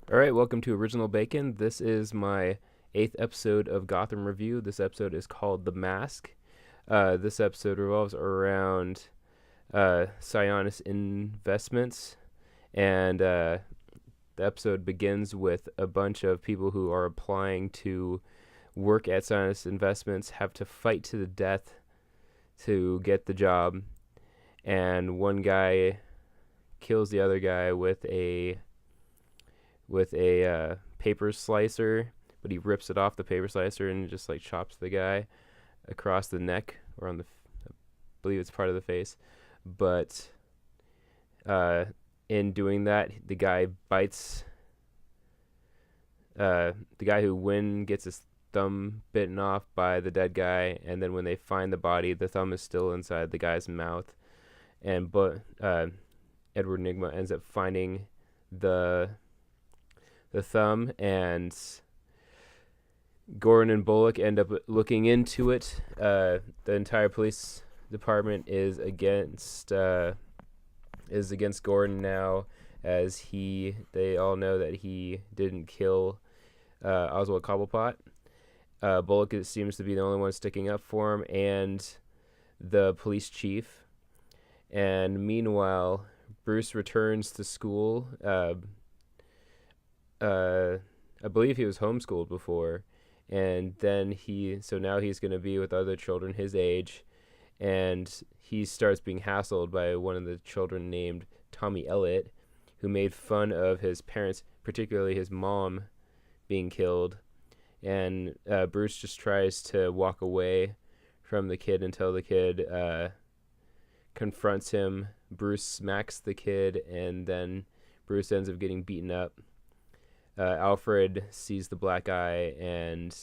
All right, welcome to Original Bacon. This is my eighth episode of Gotham Review. This episode is called The Mask. This episode revolves around Sionis Investments, and the episode begins with a bunch of people who are applying to work at Sionis Investments have to fight to the death to get the job, and one guy kills the other guy with a paper slicer, but he rips it off the paper slicer and just like chops the guy across the neck or on I believe it's part of the face. But in doing that, the guy bites. The guy who gets his thumb bitten off by the dead guy, and then when they find the body, the thumb is still inside the guy's mouth. But Edward Nygma ends up finding the thumb, and Gordon and Bullock end up looking into it. The entire police department is against Gordon now, as they all know that he didn't kill Oswald Cobblepot. Bullock seems to be the only one sticking up for him, and the police chief. And meanwhile, Bruce returns to school. I believe he was homeschooled before, and then now he's going to be with other children his age, and he starts being hassled by one of the children named Tommy Elliott, who made fun of his parents, particularly his mom, being killed. And Bruce just tries to walk away from the kid until the kid confronts him. Bruce smacks the kid, and then Bruce ends up getting beaten up. Alfred sees the black eye and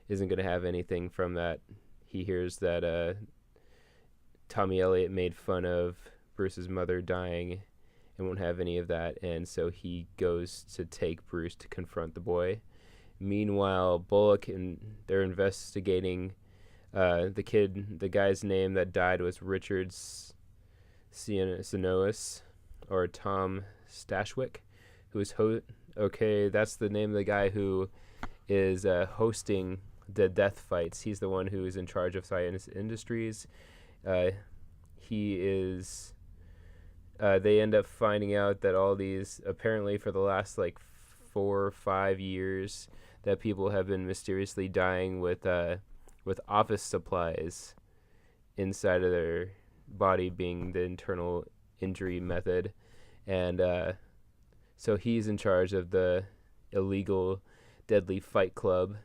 isn't going to have anything from that. He hears that Tommy Elliott made fun of Bruce's mother dying and won't have any of that, and so he goes to take Bruce to confront the boy. Meanwhile, Bullock they're investigating the guy's name that died was Richard Sinois, or Tom Stashwick, who is okay, that's the name of the guy who is hosting the death fights. He's the one who is in charge of Sionis Industries. He is. They end up finding out that all these, apparently for the last like 4 or 5 years, that people have been mysteriously dying with office supplies inside of their body, being the internal injury method, and so he's in charge of the illegal deadly fight club.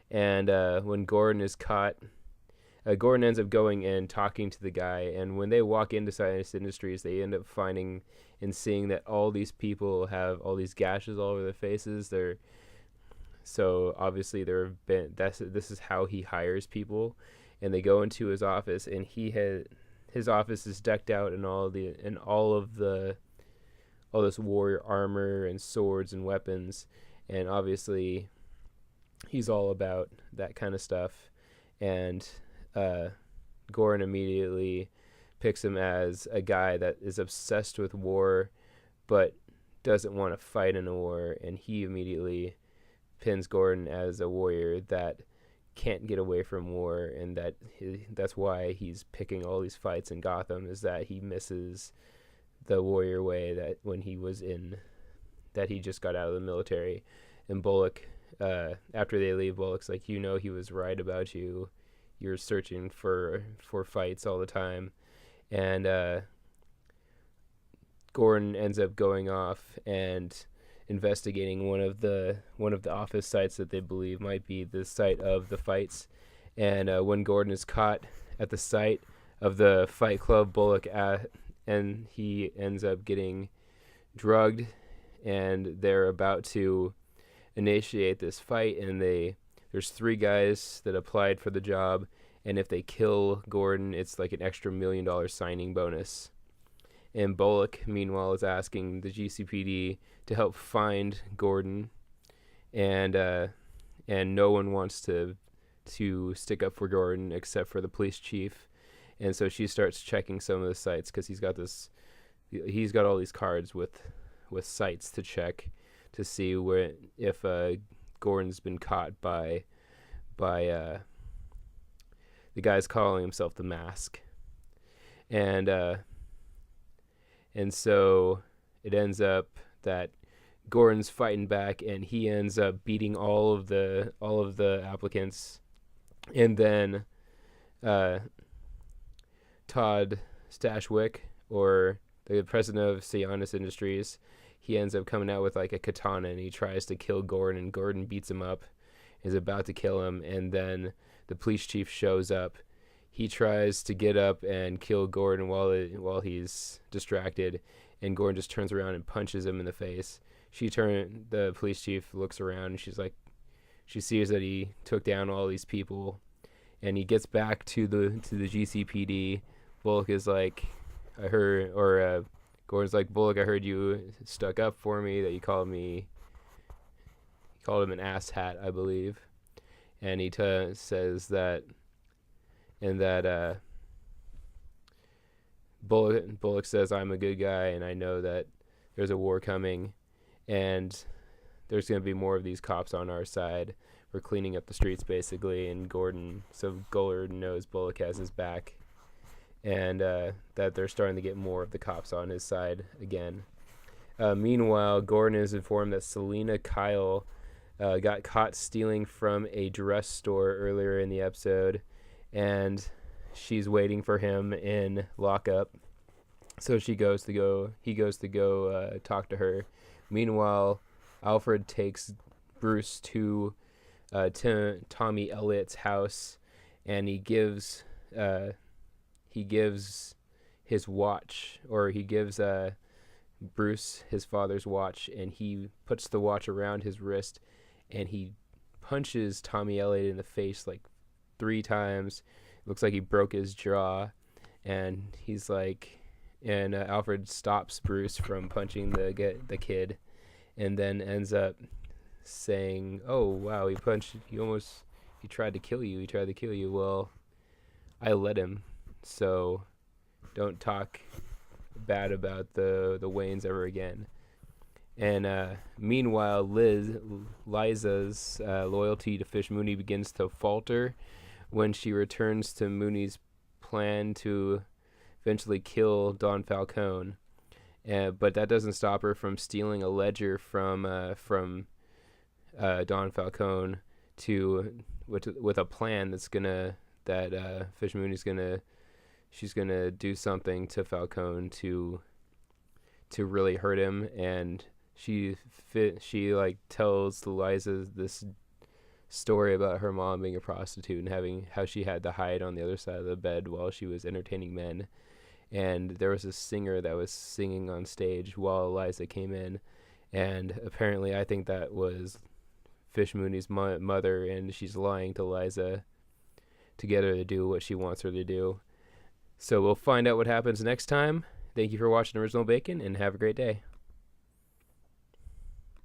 And when Gordon is caught, Gordon ends up going and talking to the guy, and when they walk into Sionis Industries, they end up finding and seeing that all these people have all these gashes all over their faces. So obviously this is how he hires people. And they go into his office, and his office is decked out in all this warrior armor and swords and weapons, and obviously he's all about that kind of stuff. And Gordon immediately picks him as a guy that is obsessed with war but doesn't want to fight in a war, and he immediately pins Gordon as a warrior that can't get away from war, and that's why he's picking all these fights in Gotham, is that he misses the warrior way that when he was that he just got out of the military. And Bullock, after they leave, Bullock's like, he was right about you. You're searching for fights all the time. And Gordon ends up going off and investigating one of the office sites that they believe might be the site of the fights. And when Gordon is caught at the site of the fight club, Bullock and he ends up getting drugged, and they're about to initiate this fight, and there's 3 guys that applied for the job, and if they kill Gordon, it's like an extra $1 million signing bonus. And Bullock, meanwhile, is asking the GCPD to help find Gordon, and no one wants to stick up for Gordon except for the police chief. And so she starts checking some of the sites, because he's got all these cards with sites to check to see where if Gordon's been caught by the guy's calling himself the Mask, and so it ends up that Gordon's fighting back, and he ends up beating all of the applicants, and then Todd Stashwick, or the president of Sionis Industries, he ends up coming out with like a katana, and he tries to kill Gordon, and Gordon beats him up, is about to kill him, and then the police chief shows up. He tries to get up and kill Gordon while he's distracted, and Gordon just turns around and punches him in the face. The police chief looks around, and she sees that he took down all these people, and he gets back to the GCPD. Bullock is like, Gordon's like, Bullock, I heard you stuck up for me, that you called him an asshat, I believe. And he says that, and that Bullock says, I'm a good guy, and I know that there's a war coming, and there's going to be more of these cops on our side. We're cleaning up the streets, basically, and Gordon knows Bullock has his back, and that they're starting to get more of the cops on his side again. Meanwhile, Gordon is informed that Selena Kyle got caught stealing from a dress store earlier in the episode, and she's waiting for him in lockup. So he goes to go talk to her. Meanwhile, Alfred takes Bruce to Tommy Elliott's house, and he gives his watch, or he gives Bruce his father's watch, and he puts the watch around his wrist, and he punches Tommy Elliott in the face like 3 times. Looks like he broke his jaw, and he's like, and Alfred stops Bruce from punching the kid, and then ends up saying, "Oh wow, he tried to kill you. Well, I let him, so don't talk bad about the Waynes ever again." And meanwhile, Liza's loyalty to Fish Mooney begins to falter when she returns to Mooney's plan to eventually kill Don Falcone. But that doesn't stop her from stealing a ledger from Don Falcone with a plan that Fish Mooney's she's gonna do something to Falcone to really hurt him, and she like tells Liza this story about her mom being a prostitute and how she had to hide on the other side of the bed while she was entertaining men. And there was a singer that was singing on stage while Eliza came in, and apparently I think that was Fish Mooney's mother, and she's lying to Liza to get her to do what she wants her to do. So we'll find out what happens next time. Thank you for watching Original Bacon, and have a great day.